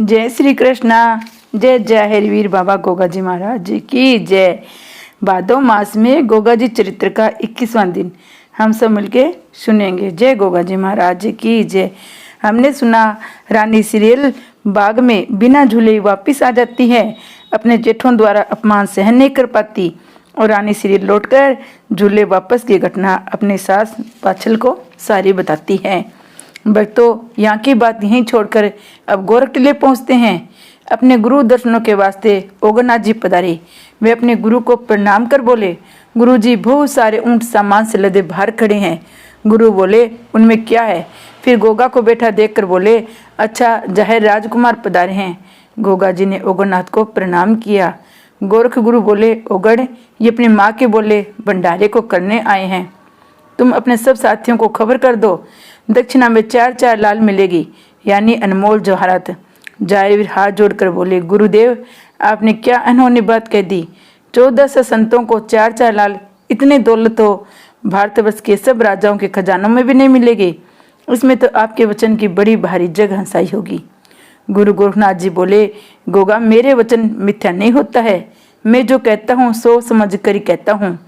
जय श्री कृष्णा। जय जय वीर बाबा गोगा जी महाराज जी की जय। भादो मास में गोगा जी चरित्र का 21वां दिन हम सब मिलके सुनेंगे। जय गोगा जी महाराज जी की जय। हमने सुना रानी सीरियल बाग में बिना झूले वापिस आ जाती है, अपने जेठों द्वारा अपमान सहन नहीं कर पाती और रानी सीरियल लौटकर झूले वापस की घटना अपने सास पाछल को सारी बताती है। भक्तों, यहाँ की बात यहीं छोड़कर अब गोरख टिले पहुँचते हैं। अपने गुरु दर्शनों के वास्ते ओगरनाथ जी पधारे। वे अपने गुरु को प्रणाम कर बोले, गुरु जी बहुत सारे ऊंट सामान से लदे बाहर खड़े हैं। गुरु बोले, उनमें क्या है? फिर गोगा को बैठा देखकर बोले, अच्छा जाहिर राजकुमार पधारे हैं। गोगा जी ने ओगरनाथ को प्रणाम किया। गोरख गुरु बोले, ओगड़ ये अपनी माँ के बोले भंडारे को करने आए हैं। तुम अपने सब साथियों को खबर कर दो, दक्षिणा में 4 लाल मिलेगी, यानी अनमोल जवाहरात। जायवीर हाथ जोड़कर बोले, गुरुदेव आपने क्या अनहोनी बात कह दी। 1400 संतों को 4 लाल, इतने दौलत तो भारतवर्ष के सब राजाओं के खजानों में भी नहीं मिलेगी। इसमें तो आपके वचन की बड़ी भारी जग हंसाई होगी। गुरु गोरखनाथ जी बोले, गोगा मेरे वचन मिथ्या नहीं होता है, मैं जो कहता हूँ सोच समझ कर ही कहता हूँ।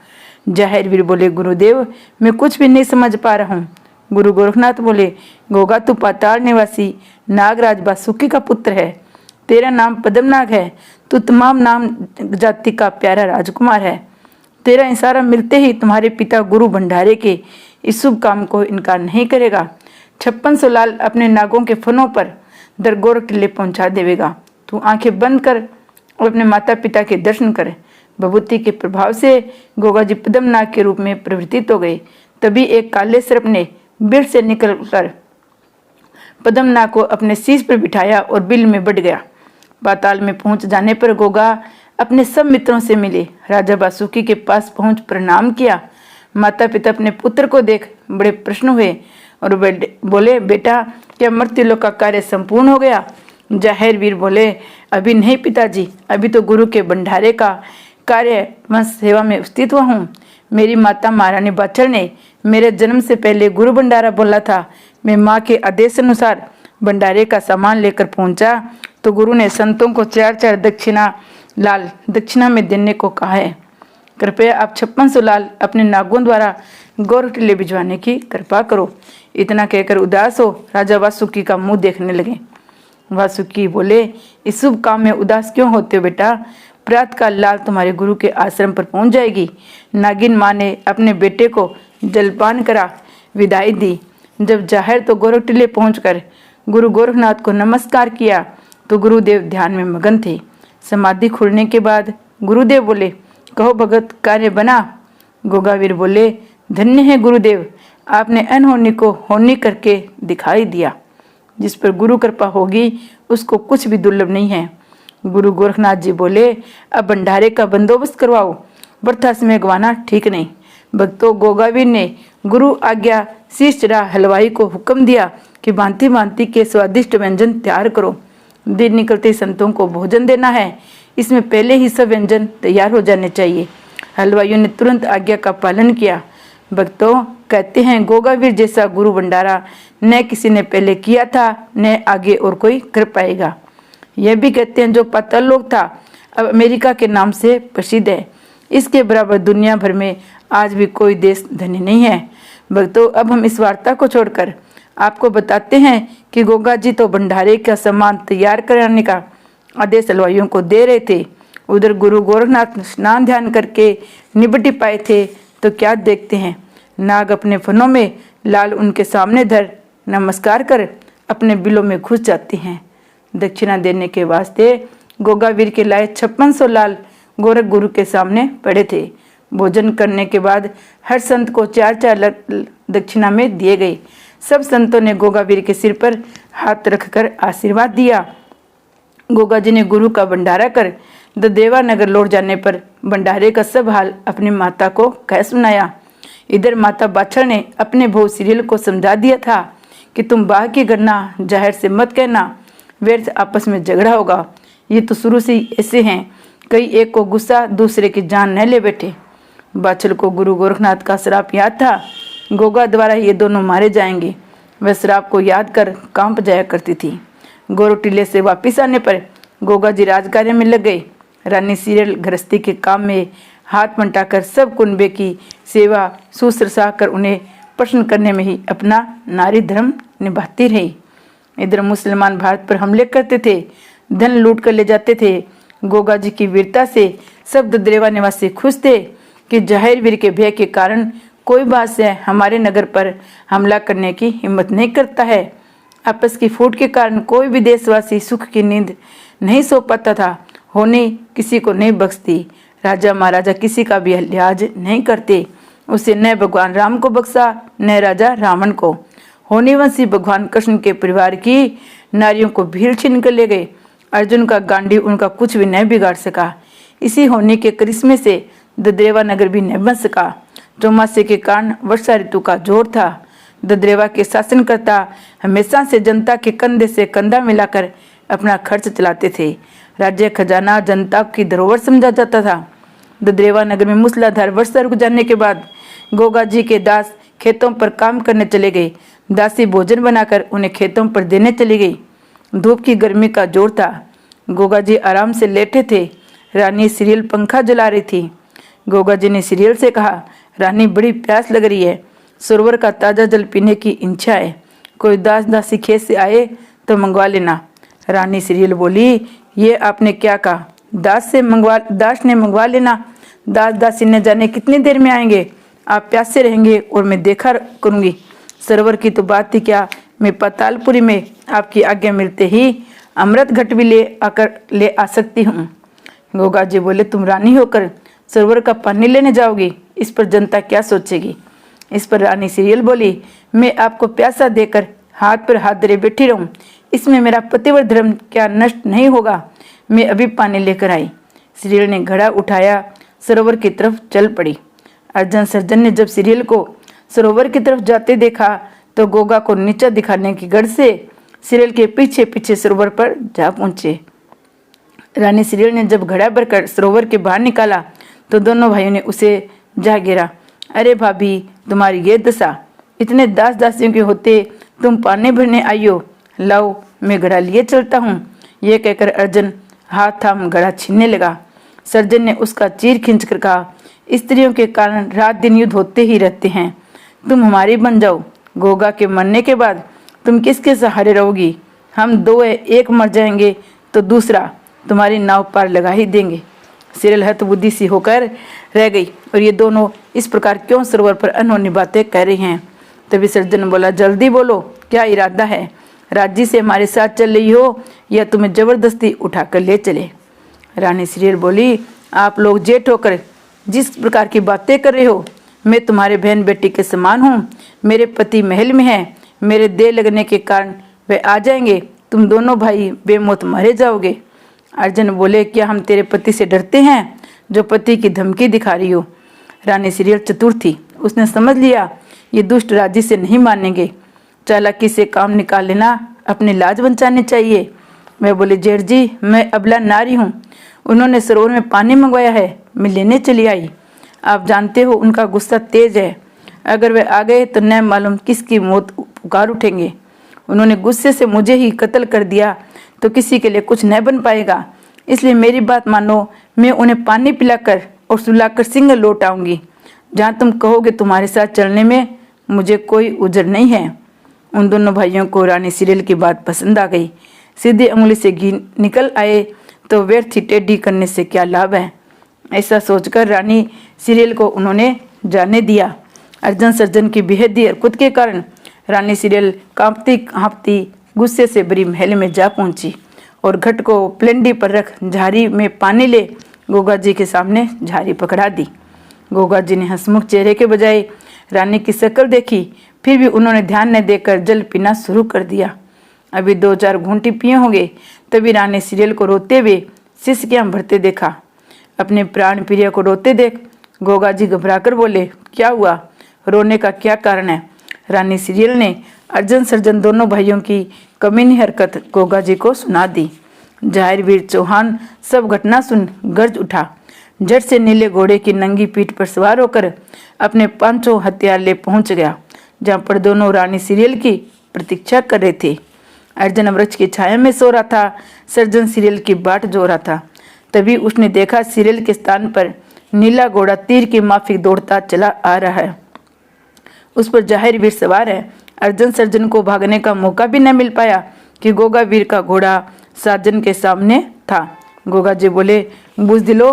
जाहिरवीर बोले, गुरुदेव मैं कुछ भी नहीं समझ पा रहा हूँ। गुरु गोरखनाथ बोले, गोगा तू पाताल निवासी नागराज वासुकी का पुत्र है, तेरा नाम पद्मनाग है, तू तमाम नाम जाति का प्यारा राजकुमार है। तेरा इशारा मिलते ही तुम्हारे पिता गुरु भंडारे के इस शुभ काम को इनकार नहीं करेगा। 5600 लाल अपने नागों के फनों पर दर गोरख टिले पहुंचा देवेगा। तू आंखें बंद कर और अपने माता पिता के दर्शन कर। भभूति के प्रभाव से गोगा जी पद्मनाग के रूप में प्रवर्तित हो गए। तभी एक काले सर्प ने बिल से निकलकर पद्मनाग को अपने शीश पर बिठाया और बिल में बढ़ गया। पाताल में पहुंच जाने पर गोगा अपने सब मित्रों से मिले। राजा वासुकी के पास पहुंच प्रणाम किया। माता पिता अपने पुत्र को देख बड़े प्रसन्न हुए और बोले, बेटा क्या मृत्युलोक का कार्य संपूर्ण हो गया? जाहिर वीर बोले, अभी नहीं पिताजी, अभी तो गुरु के भंडारे का कार्य वंश सेवा में स्थित हुआ हूँ। मेरी माता महारानी बाछड़ ने मेरे जन्म से पहले गुरु भंडारा बोला था। मैं माँ के आदेश अनुसार भंडारे का सामान लेकर पहुंचा तो गुरु ने संतों को 4 लाल दक्षिणा में देने को कहा है। कृपया आप 5600 लाल अपने नागों द्वारा गोरख टिले भिजवाने की कृपा करो। इतना कहकर उदास हो राजा वासुकी का मुंह देखने लगे। वासुकी बोले, इस शुभ काम में उदास क्यों होते हो बेटा? प्रातःकाल लाल तुम्हारे गुरु के आश्रम पर पहुंच जाएगी। नागिन माँ ने अपने बेटे को जलपान करा विदाई दी। जब जाहिर तो गोरख टिले पहुंचकर गुरु गोरखनाथ को नमस्कार किया तो गुरुदेव ध्यान में मगन थे। समाधि खुलने के बाद गुरुदेव बोले, कहो भगत कार्य बना? गोगावीर बोले, धन्य है गुरुदेव, आपने अनहोनी को होनी करके दिखाई दिया। जिस पर गुरु कृपा होगी उसको कुछ भी दुर्लभ नहीं है। गुरु गोरखनाथ जी बोले, अब भंडारे का बंदोबस्त करवाओ, वृथा समय गंवाना ठीक नहीं। भक्तों, गोगावीर ने गुरु आज्ञा शीश चढ़ा हलवाई को हुक्म दिया कि भांति भांति के स्वादिष्ट व्यंजन तैयार करो। दिन निकलते संतों को भोजन देना है, इसमें पहले ही सब व्यंजन तैयार हो जाने चाहिए। हलवाइयों ने तुरंत आज्ञा का पालन किया। भक्तों, कहते हैं गोगावीर जैसा गुरु भंडारा न किसी ने पहले किया था, न आगे और कोई कर पाएगा। यह भी कहते हैं जो पाताल लोक था अब अमेरिका के नाम से प्रसिद्ध है। इसके बराबर दुनिया भर में आज भी कोई देश धनी नहीं है। भक्तों, अब हम इस वार्ता को छोड़कर आपको बताते हैं कि गोगा जी तो भंडारे का सामान तैयार कराने का आदेश हलवाइयों को दे रहे थे। उधर गुरु गोरखनाथ स्नान ध्यान करके निपट पाए थे तो क्या देखते हैं, नाग अपने फनों में लाल उनके सामने धर नमस्कार कर अपने बिलों में घुस जाते हैं। दक्षिणा देने के वास्ते गोगावीर के लाए 5600 लाल गोरख गुरु के सामने पड़े थे। भोजन करने के बाद हर संत को 4 दक्षिणा में दिए गए। सब संतों ने गोगावीर के सिर पर हाथ रखकर आशीर्वाद दिया। गोगा जी ने गुरु का भंडारा कर ददेवा नगर लौट जाने पर भंडारे का सब हाल अपनी माता को कह सुनाया। इधर माता बाछड़ ने अपने बहु सीरियल को समझा दिया था कि तुम बाह की गणना जाहिर से मत कहना, व्यर्थ आपस में झगड़ा होगा। ये तो शुरू से ही ऐसे हैं, कई एक को गुस्सा दूसरे की जान न ले बैठे। बाछड़ को गुरु गोरखनाथ का श्राप याद था, गोगा द्वारा ये दोनों मारे जाएंगे। वह श्राप को याद कर कांप जाया करती थी। गोरू टीले से वापिस आने पर गोगा जी राजकार्य में लग गए। रानी सीरियल गृहस्थी के काम में हाथ बंटाकर सब कुनबे की सेवा शुश्रूषा कर उन्हें प्रसन्न करने में ही अपना नारी धर्म निभाती रही। इधर मुसलमान भारत पर हमले करते थे, धन लूट कर ले जाते थे। गोगा जी की वीरता से सब ददरेवा निवासी खुश थे कि जाहिर वीर के भय के कारण कोई बादशाह हमारे नगर पर हमला करने की हिम्मत नहीं करता है। आपस की फूट के कारण कोई भी देशवासी सुख की नींद नहीं सो पाता था। होनी किसी को नहीं बख्शती। राजा महाराजा किसी का भी लिहाज नहीं करते। उसे न भगवान राम को बख्शा न राजा रावण को। होनी वंशी भगवान कृष्ण के परिवार की नारियों को भीड़ छीन कर ले गए। अर्जुन का गांडी उनका कुछ भी नहीं बिगाड़ सका। इसी होनी के करिश्मे से ददरेवा नगर भी नहीं बन सका। चौमासे के कारण वर्षा ऋतु का जोर था। ददरेवा के शासनकर्ता हमेशा से जनता के कंधे से कंधा मिलाकर अपना खर्च चलाते थे। राज्य खजाना जनता की धरोहर समझा जाता था। ददरेवा नगर में मूसलाधार वर्षा रुक जाने के बाद गोगा जी के दास खेतों पर काम करने चले गए। दासी भोजन बनाकर उन्हें खेतों पर देने चली गई। धूप की गर्मी का जोर था। गोगा जी आराम से लेटे थे। रानी सीरियल पंखा जला रही थी। गोगा जी ने सीरियल से कहा, रानी बड़ी प्यास लग रही है, सरोवर का ताज़ा जल पीने की इच्छा है। कोई दास दासी खेत से आए तो मंगवा लेना। रानी सीरियल बोली, ये आपने क्या कहा? दास ने मंगवा लेना। दास दासी न जाने कितनी देर में आएंगे। आप प्यासे रहेंगे और मैं देखा करूंगी। सरोवर की तो बात ही क्या, मैं पातालपुरी में आपकी आज्ञा मिलते ही अमृत घट भी ले आ सकती हूँ। गोगा जी बोले, तुम रानी होकर सरोवर का पानी लेने जाओगी, इस पर जनता क्या सोचेगी? इस पर रानी सीरियल बोली, मैं आपको प्यासा देकर हाथ पर हाथ धरे बैठी रहूं, इसमें मेरा पतिव्रत धर्म क्या नष्ट नहीं होगा? मैं अभी पानी लेकर आई। सीरियल ने घड़ा उठाया, सरोवर की तरफ चल पड़ी। अर्जन सर्जन ने जब सीरियल को सरोवर की तरफ जाते देखा तो गोगा को नीचा दिखाने की गढ़ से सीरियल के पीछे पीछे सरोवर पर जा पहुंचे। रानी सीरियल ने जब घड़ा भरकर सरोवर के बाहर निकाला तो दोनों भाइयों ने उसे जा गिरा। अरे भाभी, तुम्हारी ये दशा, इतने दास दासियों के होते तुम पानी भरने आई हो। लाओ, मैं घड़ा लिए चलता हूँ। ये कहकर अर्जन हाथ थाम घड़ा छीनने लगा। सर्जन ने उसका चीर खींच कर कहा, स्त्रियों के कारण रात दिन युद्ध होते ही रहते हैं, तुम हमारी बन जाओ। गोगा के मरने के बाद तुम किसके सहारे रहोगी? हम दो है, एक मर जाएंगे तो दूसरा तुम्हारी नाव पार लगा ही देंगे। सीरियल हतबुद्धि सी होकर रह गई और ये दोनों इस प्रकार क्यों सरोवर पर अनहोनी बातें कह रही हैं। तभी सर्जन बोला, जल्दी बोलो, क्या इरादा है? राजी से हमारे साथ चल रही हो या तुम्हें जबरदस्ती उठाकर ले चले? रानी सीरियल बोली, आप लोग जेठ होकर जिस प्रकार की बातें कर रहे हो, मैं तुम्हारे बहन बेटी के समान हूँ। मेरे पति महल में है, मेरे देह लगने के कारण वे आ जाएंगे, तुम दोनों भाई बेमौत मारे जाओगे। अर्जुन बोले, क्या हम तेरे पति से डरते हैं जो पति की धमकी दिखा रही हो? रानी सीरियल चतुर थी, उसने समझ लिया ये दुष्ट राजी से नहीं मानेंगे। चालाकी से काम निकाल लेना, अपनी लाज बचानी चाहिए। मैं बोले, जेठ जी, मैं अबला नारी हूँ, उन्होंने सरोवर में पानी मंगवाया है, मैं लेने चली आई। आप जानते हो उनका गुस्सा तेज है, अगर वे आ गए तो न मालूम किसकी मौत पुकार उठेंगे। उन्होंने गुस्से से मुझे ही कत्ल कर दिया तो किसी के लिए कुछ न बन पाएगा, इसलिए मेरी बात मानो, मैं उन्हें पानी पिलाकर और सुलाकर सिंह लौट आऊंगी। जहाँ तुम कहोगे तुम्हारे साथ चलने में मुझे कोई उजर नहीं है। उन दोनों भाइयों को रानी सीरियल की बात पसंद आ गई। सीधी उंगली से घी निकल आए तो व्यर्थ टेढ़ी करने से क्या लाभ है। ऐसा सोचकर रानी सीरियल को उन्होंने जाने दिया। अर्जन सर्जन की बेहदी हरकत के कारण रानी सीरियल कांपती कांपती गुस्से से भरी महल में जा पहुंची और घट को प्लेंडी पर रख झारी में पानी ले गोगा जी के सामने झारी पकड़ा दी। गोगा जी ने हंसमुख चेहरे के बजाय रानी की शक्ल देखी, फिर भी उन्होंने ध्यान न देकर जल पीना शुरू कर दिया। अभी 2-4 घूंटी पिए होंगे तभी रानी सीरियल को रोते हुए सिसकियां भरते देखा। अपने प्राण प्रिय को रोते देख गोगा जी घबराकर बोले, क्या हुआ? रोने का क्या कारण है? रानी सीरियल ने अर्जन सर्जन दोनों भाइयों की कमीनी हरकत गोगा जी को सुना दी। जाहिर वीर चौहान सब घटना सुन गर्ज उठा। झट से नीले घोड़े की नंगी पीठ पर सवार होकर अपने 5 हथियार ले पहुंच गया, जहां पर दोनों रानी सीरियल की प्रतीक्षा कर रहे थे। अर्जुन वृक्ष की छाया में सो रहा था। सर्जन सीरियल की बाट जो रहा था। तभी उसने देखा सीरियल के स्थान पर नीला घोड़ा तीर की माफिक दौड़ता चला आ रहा है। उस पर जाहिर वीर सवार है। अर्जुन सर्जन को भागने का मौका भी न मिल पाया कि गोगा वीर का घोड़ा साजन के सामने था। गोगा जी बोले, बुजदिलो,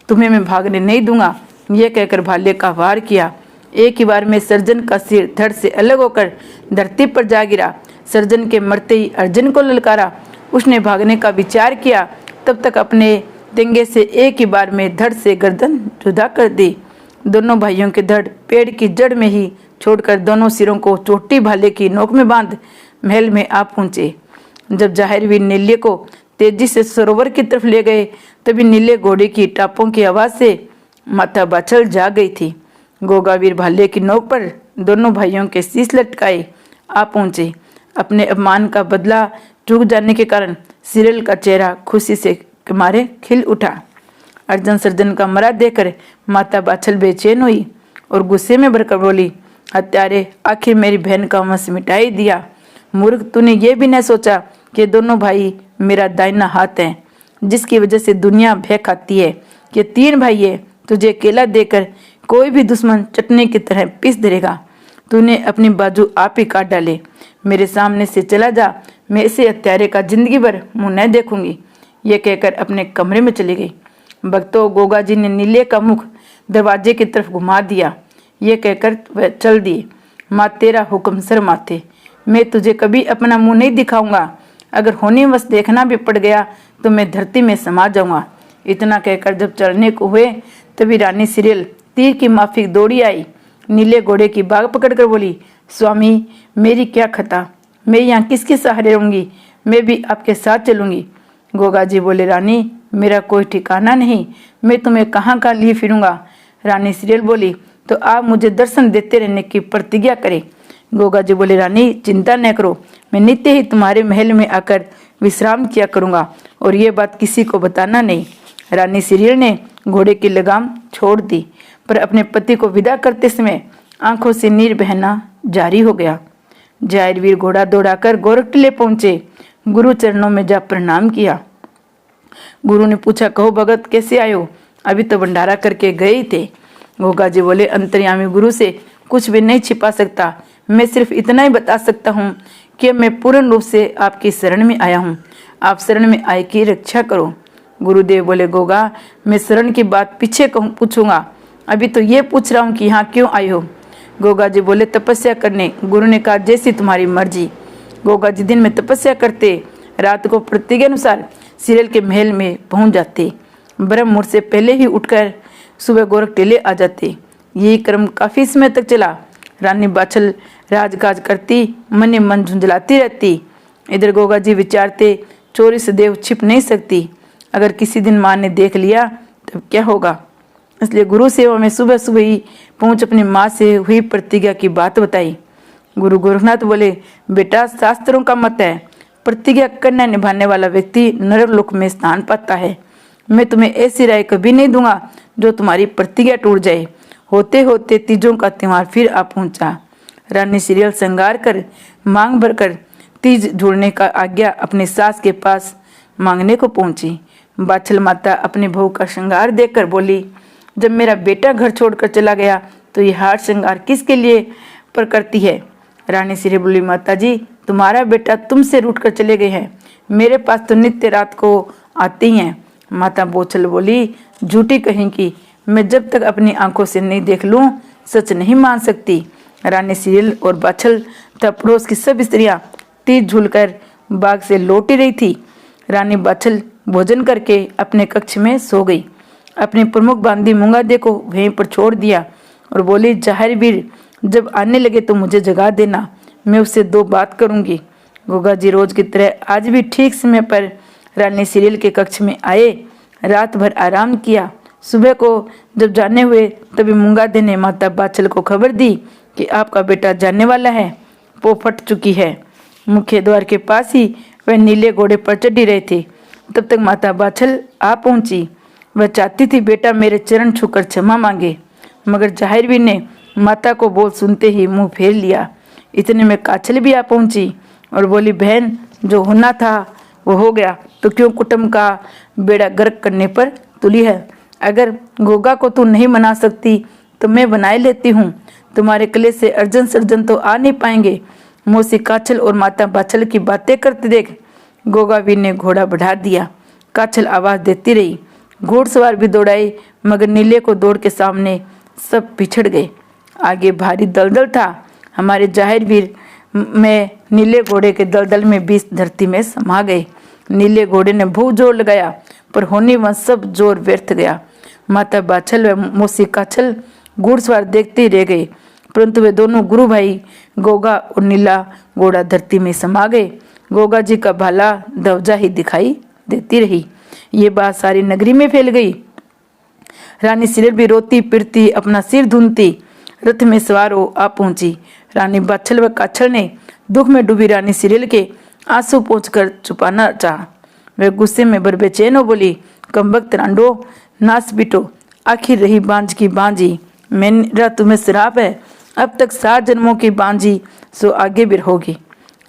तुम्हें मैं भागने नहीं दूंगा। यह कहकर भाले का वार किया। एक ही बार में सर्जन का सिर धड़ से अलग होकर धरती पर जा गिरा। सर्जन के मरते ही अर्जुन को ललकारा। उसने भागने का विचार किया, तब तक अपने तेंगे से एक ही बार में धड़ से गर्दन जुदा कर दी। दोनों भाइयों के धड़ पेड़ की जड़ में ही छोड़कर दोनों सिरों को चोटी भाले की नोक में बांध महल में आ पहुंचे। जब जाहिरवीर नीले को तेजी से सरोवर की तरफ ले गए, तभी नीले घोड़े की टापों की आवाज से माता बाछल जाग गई थी। गोगावीर भाले की नोक पर दोनों भाइयों के शीश लटकाए आ पहुंचे। अपने अपमान का बदला चूक जाने के कारण सीरियल का चेहरा खुशी से मारे खिल उठा। अर्जुन सर्जन का मरा देखकर माता बाछल बेचैन हुई और गुस्से में भरकर बोली, हत्यारे, आखिर मेरी बहन का वंश मिटाई दिया। मूर्ख, तूने ये भी न सोचा कि दोनों भाई मेरा दाहिना हाथ है, जिसकी वजह से दुनिया भय खाती है कि 3 भाई है। तुझे अकेला देकर कोई भी दुश्मन चटनी की तरह पीस धरेगा। तूने अपनी बाजू आप ही काट डाले। मेरे सामने से चला जा, मैं इसे हत्यारे का जिंदगी भर मुंह न देखूंगी। ये कहकर अपने कमरे में चली गई। भक्तों, गोगा जी ने नीले का मुख दरवाजे की तरफ घुमा दिया। ये कहकर वह चल दिए। माँ, तेरा हुक्म सर माथे, मैं तुझे कभी अपना मुंह नहीं दिखाऊंगा। अगर होने वश देखना भी पड़ गया तो मैं धरती में समा जाऊंगा। इतना कहकर जब चलने को हुए, तभी रानी सीरियल तीर की माफिक दौड़ी आई। नीले घोड़े की बाग पकड़कर बोली, स्वामी, मेरी क्या खता, मैं यहाँ किसके सहारे रहूंगी? मैं भी आपके साथ चलूंगी। गोगा जी बोले, रानी, मेरा कोई ठिकाना नहीं, मैं तुम्हें कहाँ कहाँ लिए फिरूंगा। रानी सीरियल बोली, तो आप मुझे दर्शन देते रहने की प्रतिज्ञा करें। गोगा जी बोले, रानी, चिंता न करो, मैं नित्य ही तुम्हारे महल में आकर विश्राम किया करूंगा और ये बात किसी को बताना नहीं। रानी सीरियल ने घोड़े की लगाम छोड़ दी, पर अपने पति को विदा करते समय आंखों से नीर बहना जारी हो गया। जाहिरवीर घोड़ा दौड़ाकर गोरख टिले पहुंचे। गुरु चरणों में जा प्रणाम किया। गुरु ने पूछा, कहो भगत, कैसे आयो? अभी तो भंडारा करके गए ही थे। गोगा जी बोले, अंतर्यामी गुरु से कुछ भी नहीं छिपा सकता। मैं सिर्फ इतना ही बता सकता हूँ कि मैं पूर्ण रूप से आपकी शरण में आया हूँ। आप शरण में आए की रक्षा करो। गुरुदेव बोले, गोगा, मैं शरण की बात पीछे पूछूंगा, अभी तो ये पूछ रहा हूँ कि यहाँ क्यों आए हो? गोगा जी बोले, तपस्या करने। गुरु ने कहा, जैसी तुम्हारी मर्जी। गोगा जी दिन में तपस्या करते, रात को प्रतिज्ञा अनुसार सीरियल के महल में पहुंच जाते। ब्रह्म मुहूर्त से पहले ही उठकर सुबह गोरख टेले आ जाते। यही क्रम काफी समय तक चला। रानी बाछल राजकाज करती, मन ही मन झुंझलाती रहती। इधर गोगा जी विचारते, चोरी से देव छिप नहीं सकती, अगर किसी दिन माँ ने देख लिया तब क्या होगा। इसलिए गुरु सेवा में सुबह सुबह ही पहुंच अपनी माँ से हुई प्रतिज्ञा की बात बताई। गुरु गोरखनाथ बोले, बेटा, शास्त्रों का मत है, प्रतिज्ञा करना निभाने वाला व्यक्ति नरलोक में स्थान पाता है। मैं तुम्हें ऐसी राय कभी नहीं दूंगा जो तुम्हारी प्रतिज्ञा टूट जाए। होते होते तीजों का त्योहार फिर आ पहुंचा। रानी सीरियल श्रृंगार कर मांग भरकर तीज झूलने का आज्ञा अपने सास के पास मांगने को पहुंची। बाछल माता अपने बहू का श्रृंगार देखकर बोली, जब मेरा बेटा घर छोड़कर चला गया तो ये हार श्रृंगार किसके लिए पर करती है? रानी सीरियल बोली, माता जी, तुम्हारा बेटा तुमसे रूठ कर चले गए हैं, मेरे पास तो नित्य रात को आते ही हैं। माता बाछल बोली, झूठी कहेंगी, मैं जब तक अपनी आंखों से नहीं देख लूं सच नहीं मान सकती। रानी सीरियल और बाछल तथा पड़ोस की सब स्त्रियां तीज झूलकर बाग से लौटी रही थी। रानी बाछल भोजन करके अपने कक्ष में सो गई। अपनी प्रमुख बांदी मुंगादे को वहीं पर छोड़ दिया और बोली, जाहिरवीर जब आने लगे तो मुझे जगा देना, मैं उससे 2 बात करूंगी। गोगा जी रोज की तरह आज भी ठीक समय पर रानी सीरियल के कक्ष में आए। रात भर आराम किया। सुबह को जब जाने हुए तभी मुंगादे ने माता बाछल को खबर दी कि आपका बेटा जाने वाला है, पो फट चुकी है। मुख्य द्वार के पास ही वह नीले घोड़े पर चढ़ी रहे थे। तब तक माता बाछल आ पहुंची। वह चाहती थी बेटा मेरे चरण छूकर क्षमा मांगे, मगर जाहिरवीर ने माता को बोल सुनते ही मुंह फेर लिया। इतने में काछल भी आ पहुंची और बोली, बहन, जो होना था वो हो गया, तो क्यों कुटुंब का बेड़ा गर्क करने पर तुली है। अगर गोगा को तू नहीं मना सकती तो मैं बनाए लेती हूँ। तुम्हारे किले से अर्जन सर्जन तो आ नहीं पाएंगे। मौसी काछल और माता बाछल की बातें करते देख। गोगावीर ने घोड़ा बढ़ा दिया। काछल आवाज देती रही। घोड़सवार भी दौड़ाए, मगर नीले को दौड़ के सामने सब पिछड़ गए। आगे भारी दलदल था। हमारे जाहिरवीर में नीले घोड़े के दलदल में बीच धरती में समा गए। नीले घोड़े ने बहुत जोर लगाया, पर होने वह सब जोर व्यर्थ गया। माता बाछल व मौसी काछल घुड़सवार देखते ही रह गए, परंतु वे दोनों गुरु भाई गोगा और नीला घोड़ा धरती में समा गए। गोगा जी का भाला दवजा ही दिखाई देती रही। ये बात सारी नगरी में फैल गई। रानी सिरल भी रोती पिटती अपना सिर धुनती रथ में सवार हो आ पहुंची। रानी बाछल व काछल ने दुख में डूबी रानी सिरल के आंसू पोंछकर छुपाना चाहा। वे गुस्से में बेचैन हो बोली, कमबख्त रांडो, नास बिटो, आखिर रही बांझ की बांझी। मेरा तुम्हें श्राप है, अब तक 7 जन्मों की बांझी सो आगे भी रहोगी।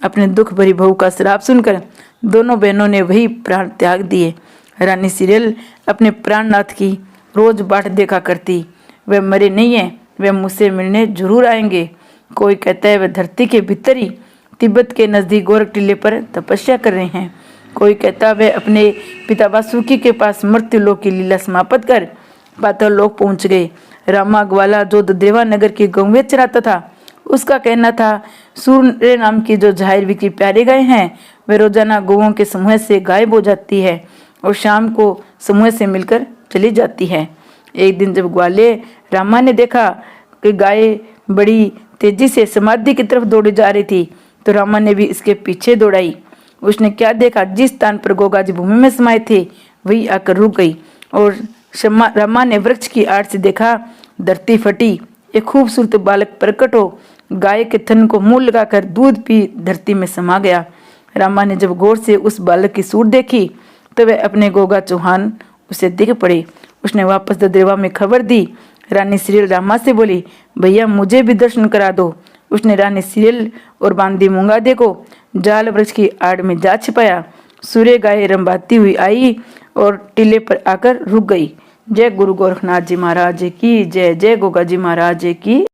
अपने दुख भरी बहू का श्राप सुनकर दोनों बहनों ने वही प्राण त्याग दिए। रानी सिरल अपने प्राणनाथ की रोज बाट देखा करती। वे मरे नहीं है, वे मुझसे मिलने जरूर आएंगे। कोई कहता है वे धरती के भीतर ही तिब्बत के नजदीक गोरख टीले पर तपस्या कर रहे हैं। कोई कहता वे अपने पिता वासुकी के पास मृत्युलोक की लीला समाप्त कर पाताल लोक पहुंच गए। रामा ग्वाला जो देवा नगर की गौवें चराता था, उसका कहना था सूर्य नाम की जो जाहिरवीर की प्यारी गाय हैं, वे रोजाना गौओं के समूह से गायब हो जाती है और शाम को समूह से मिलकर चली जाती है। एक दिन जब ग्वाले रामा ने देखा कि गाय बड़ी तेजी से समाधि की तरफ दौड़ी जा रही थी, तो रामा ने भी इसके पीछे दौड़ाई। उसने क्या देखा, जिस स्थान पर गोगा जी भूमि में समाये थे वही आकर रुक गई और रामा ने वृक्ष की आड़ से देखा, धरती फटी, एक खूबसूरत बालक प्रकट हो गाय के थन को मुंह लगाकर दूध पी धरती में समा गया। रामा ने जब गौर से उस बालक की सूरत देखी तो वह अपने गोगा चौहान उसे दिख पड़े। उसने वापस ददेवा में खबर दी। रानी सिरल रामा से बोली, भैया मुझे भी दर्शन करा दो। उसने रानी सिरल और बांदी मुंगादे को जाल वृक्ष की आड़ में जा छिपाया। सूर्य गाय रंबाती हुई आई और टीले पर आकर रुक गई। जय गुरु गोरखनाथ जी महाराज की जय। जय गोगा जी महाराज की।